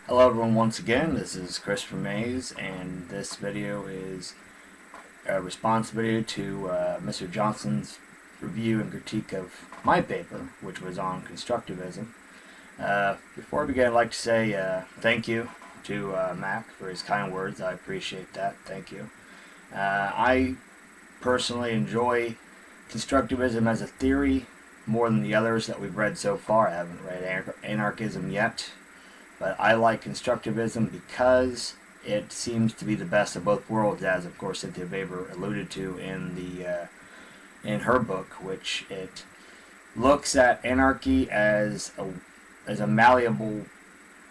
Hello everyone once again, this is Christopher Mays, and this video is a response video to Mr. Johnson's review and critique of my paper, which was on constructivism. Before I begin, I'd like to say thank you to Mac for his kind words. I appreciate that. Thank you. I personally enjoy constructivism as a theory more than the others that we've read so far. I haven't read anarchism yet. But I like constructivism because it seems to be the best of both worlds, as of course Cynthia Weber alluded to in her book, which it looks at anarchy as a malleable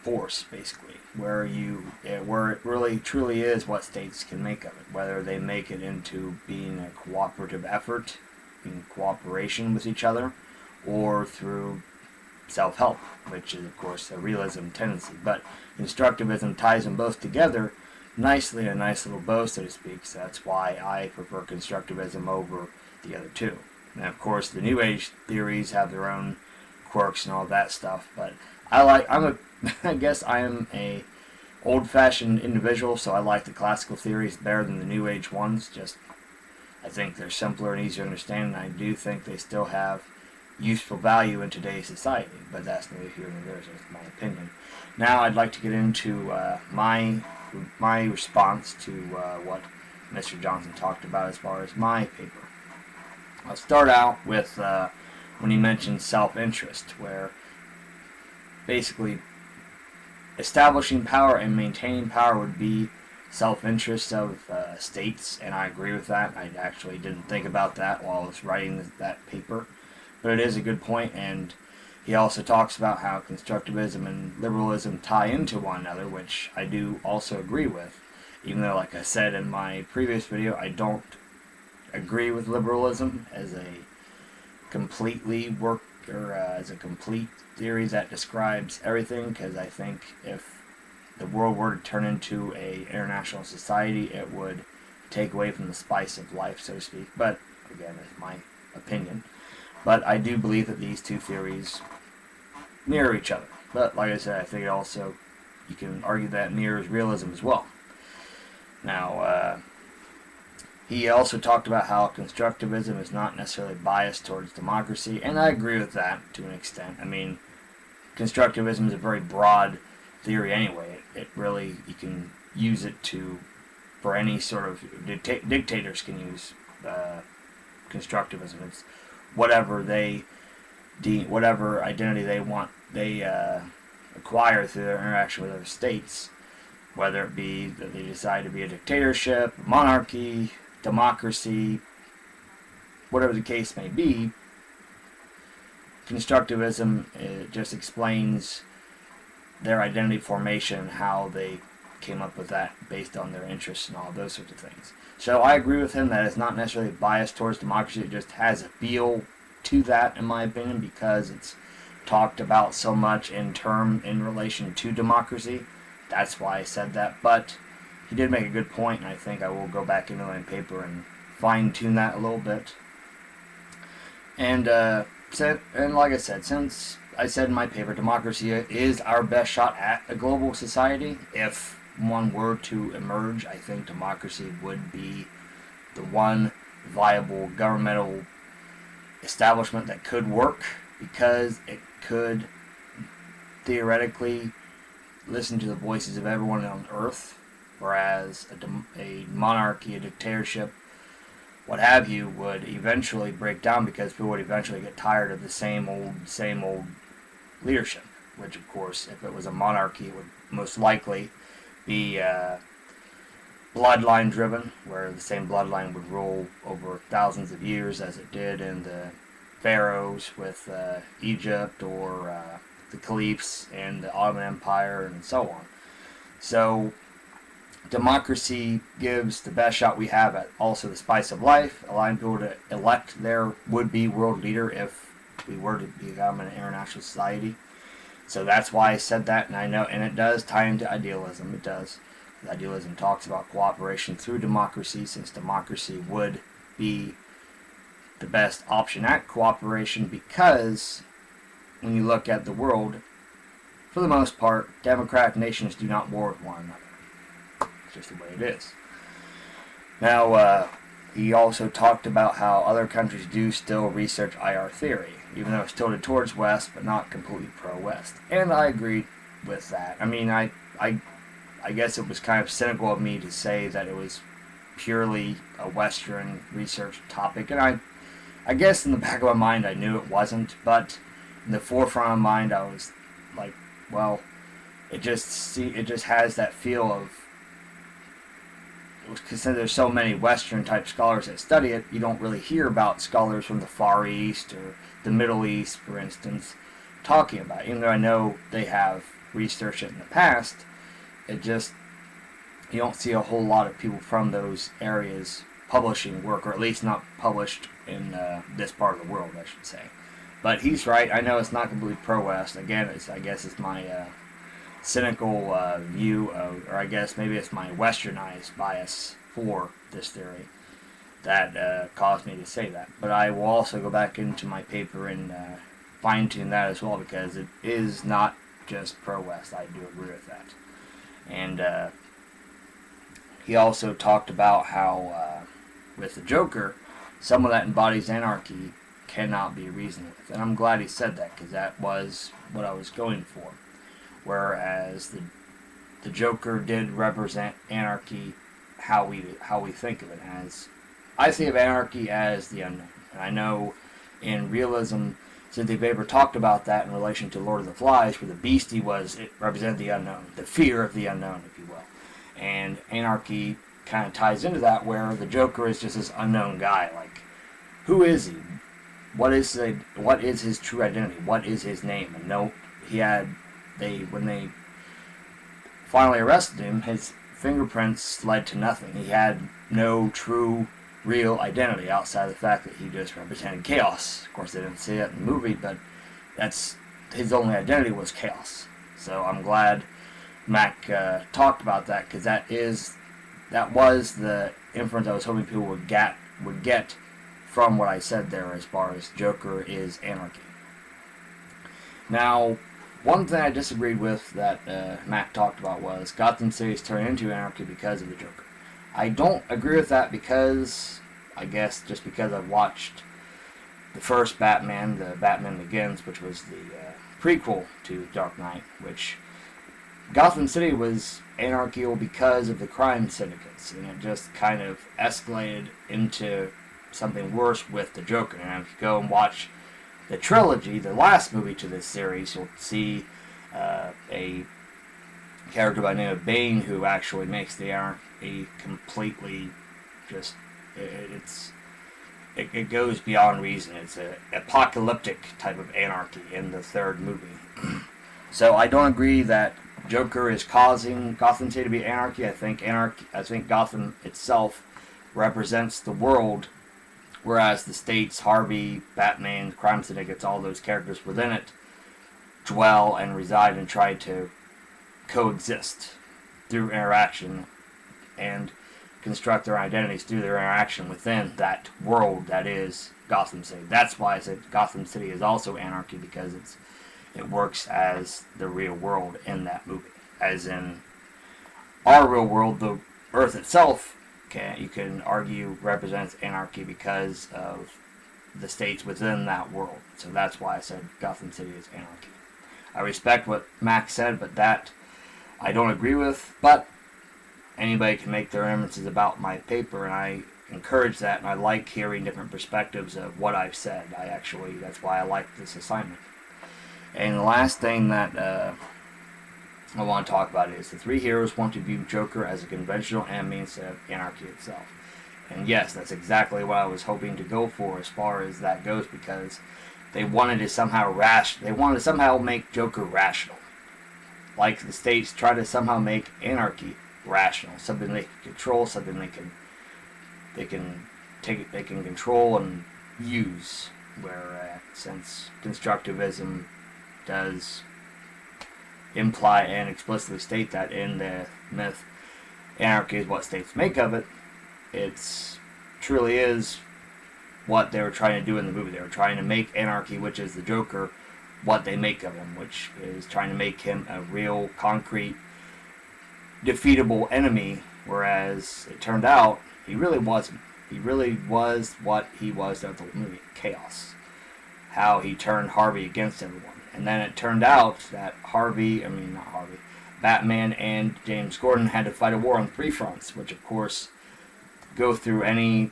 force, basically, where it really truly is what states can make of it, whether they make it into being a cooperative effort in cooperation with each other, or through self-help, which is of course a realism tendency. But constructivism ties them both together nicely in a nice little bow, so to speak. So that's why I prefer constructivism over the other two. And of course, the New Age theories have their own quirks and all that stuff. But I guess I am a old-fashioned individual, so I like the classical theories better than the New Age ones. I think they're simpler and easier to understand, and I do think they still have useful value in today's society, but that's neither here nor there. That's my opinion. Now I'd like to get into my response to what Mr. Johnson talked about as far as my paper. I'll start out with when he mentioned self-interest, where basically establishing power and maintaining power would be self-interest of states, and I agree with that. I actually didn't think about that while I was writing that paper. But it is a good point, and he also talks about how constructivism and liberalism tie into one another, which I do also agree with. Even though, like I said in my previous video, I don't agree with liberalism as a as a complete theory that describes everything, because I think if the world were to turn into a international society, it would take away from the spice of life, so to speak. But again, it's my opinion. But I do believe that these two theories mirror each other. But like I said, I think also you can argue that mirrors realism as well. Now, he also talked about how constructivism is not necessarily biased towards democracy, and I agree with that to an extent. I mean, constructivism is a very broad theory anyway. It really, you can use it for any sort of, dictators can use constructivism. It's whatever whatever identity they acquire through their interaction with other states, whether it be that they decide to be a dictatorship, monarchy, democracy, whatever the case may be. Constructivism just explains their identity formation and how they came up with that based on their interests and all those sorts of things. So I agree with him that it's not necessarily biased towards democracy. It just has a feel to that, in my opinion, because it's talked about so much in relation to democracy. That's why I said that. But he did make a good point, and I think I will go back into my paper and fine-tune that a little bit. And like I said, since I said in my paper, democracy is our best shot at a global society. If one were to emerge, I think democracy would be the one viable governmental establishment that could work, because it could theoretically listen to the voices of everyone on Earth, whereas a monarchy, a dictatorship, what have you, would eventually break down because people would eventually get tired of the same old leadership, which of course, if it was a monarchy, it would most likely be bloodline driven, where the same bloodline would rule over thousands of years as it did in the pharaohs with Egypt, or the caliphs and the Ottoman Empire, and so on. So democracy gives the best shot we have at also the spice of life, allowing people to elect their would-be world leader if we were to become an international society. So that's why I said that, and I know, and it does tie into idealism. It does. Idealism talks about cooperation through democracy, since democracy would be the best option at cooperation, because when you look at the world, for the most part, democratic nations do not war with one another. It's just the way it is. Now, he also talked about how other countries do still research IR theory, even though it's tilted towards West, but not completely pro-West. And I agree with that. I mean, I guess it was kind of cynical of me to say that it was purely a Western research topic, and I guess in the back of my mind I knew it wasn't, but in the forefront of my mind I was like, well, it just has that feel of, because there's so many Western type scholars that study it, you don't really hear about scholars from the Far East or the Middle East, for instance, talking about it. Even though I know they have researched it in the past, it just, you don't see a whole lot of people from those areas publishing work, or at least not published in this part of the world, I should say. But he's right. I know it's not completely pro-West. Again, I guess it's my cynical view of, or I guess maybe it's my westernized bias for this theory that caused me to say that. But I will also go back into my paper and fine-tune that as well, because it is not just pro-West. I do agree with that. And he also talked about how with the Joker, someone that embodies anarchy cannot be reasoned with. And I'm glad he said that, because that was what I was going for. Whereas the Joker did represent anarchy, how we think of it as. I think of anarchy as the unknown. And I know in realism, Cynthia Baber talked about that in relation to Lord of the Flies, where the beastie it represented the unknown, the fear of the unknown, if you will. And anarchy kind of ties into that, where the Joker is just this unknown guy. Like, who is he? What is his true identity? What is his name? And no, when they finally arrested him, his fingerprints led to nothing. He had no true, real identity outside of the fact that he just represented chaos. Of course, they didn't say that in the movie, but that's his only identity was chaos. So I'm glad Mac talked about that, because that was the inference I was hoping people would get from what I said there, as far as Joker is anarchy. Now, one thing I disagreed with that Mac talked about was Gotham City's turned into anarchy because of the Joker. I don't agree with that, because I guess just because I've watched the first Batman, the Batman Begins, which was the prequel to Dark Knight, which Gotham City was anarchical because of the crime syndicates, and it just kind of escalated into something worse with the Joker. And if you go and watch the trilogy, the last movie to this series, you'll see a character by the name of Bane who actually makes the anarchy completely just, it goes beyond reason. It's an apocalyptic type of anarchy in the third movie. So I don't agree that Joker is causing Gotham City to be anarchy. I think Gotham itself represents the world, whereas the states, Harvey, Batman, crime syndicates, all those characters within it dwell and reside and try to coexist through interaction and construct their identities through their interaction within that world that is Gotham City. That's why I said Gotham City is also anarchy, because it works as the real world in that movie. As in our real world, the Earth itself, you can argue, represents anarchy because of the states within that world. So that's why I said Gotham City is anarchy. I respect what Max said, but that I don't agree with. But anybody can make their inferences about my paper, and I encourage that, and I like hearing different perspectives of what I've said. That's why I like this assignment. And the last thing that I want to talk about is the three heroes want to view Joker as a conventional enemy instead of anarchy itself. And yes, that's exactly what I was hoping to go for as far as that goes, because they wanted to somehow make Joker rational. Like the states try to somehow make anarchy rational, something they can control, something they can control and use. Where since constructivism does imply and explicitly state that in the myth, anarchy is what states make of it. It's truly is what they were trying to do in the movie. They were trying to make anarchy, which is the Joker, what they make of him, which is trying to make him a real, concrete, defeatable enemy, whereas it turned out he really wasn't. He really was what he was throughout the movie, chaos. How he turned Harvey against everyone. And then it turned out that Batman and James Gordon had to fight a war on three fronts, which of course, go through any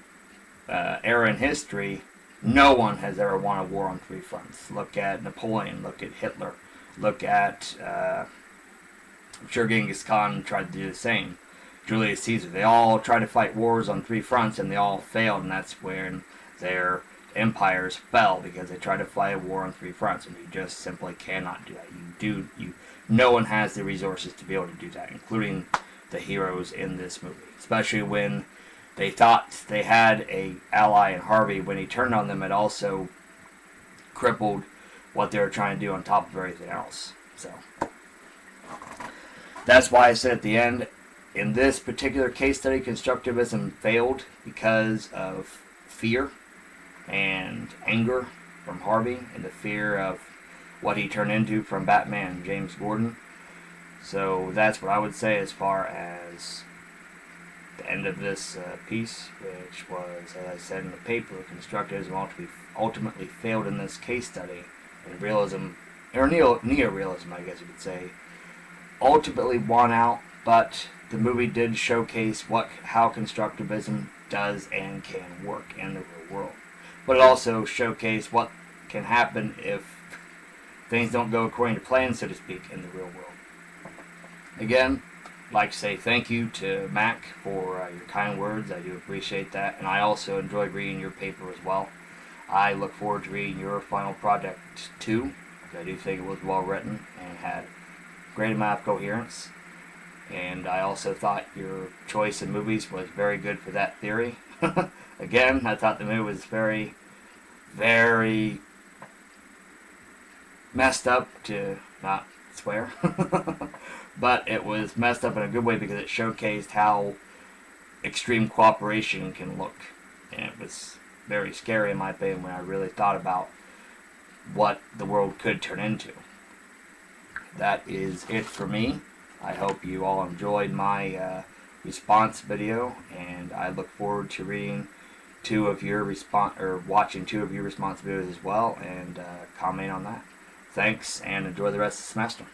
era in history, no one has ever won a war on three fronts. Look at Napoleon, look at Hitler, look at, I'm sure Genghis Khan tried to do the same. Julius Caesar, they all tried to fight wars on three fronts and they all failed, and that's when their empires fell, because they tried to fight a war on three fronts, and you just simply cannot do that. No one has the resources to be able to do that, including the heroes in this movie, especially when they thought they had a ally in Harvey. When he turned on them, it also crippled what they were trying to do on top of everything else. So that's why I said at the end, in this particular case study, constructivism failed because of fear and anger from Harvey, and the fear of what he turned into from Batman and James Gordon. So that's what I would say as far as the end of this piece, which was, as I said in the paper, constructivism ultimately failed in this case study, and realism, or neo-realism, I guess you could say, ultimately won out. But the movie did showcase how constructivism does and can work in the real world. But it also showcased what can happen if things don't go according to plan, so to speak, in the real world. Again, I'd like to say thank you to Mac for your kind words. I do appreciate that, and I also enjoyed reading your paper as well. I look forward to reading your final project too, because I do think it was well written and had a great amount of coherence. And I also thought your choice in movies was very good for that theory. Again, I thought the movie was very, very messed up, to not swear. But it was messed up in a good way, because it showcased how extreme cooperation can look. And it was very scary, in my opinion, when I really thought about what the world could turn into. That is it for me. I hope you all enjoyed my response video, and I look forward to reading watching two of your response videos as well, and comment on that. Thanks, and enjoy the rest of the semester.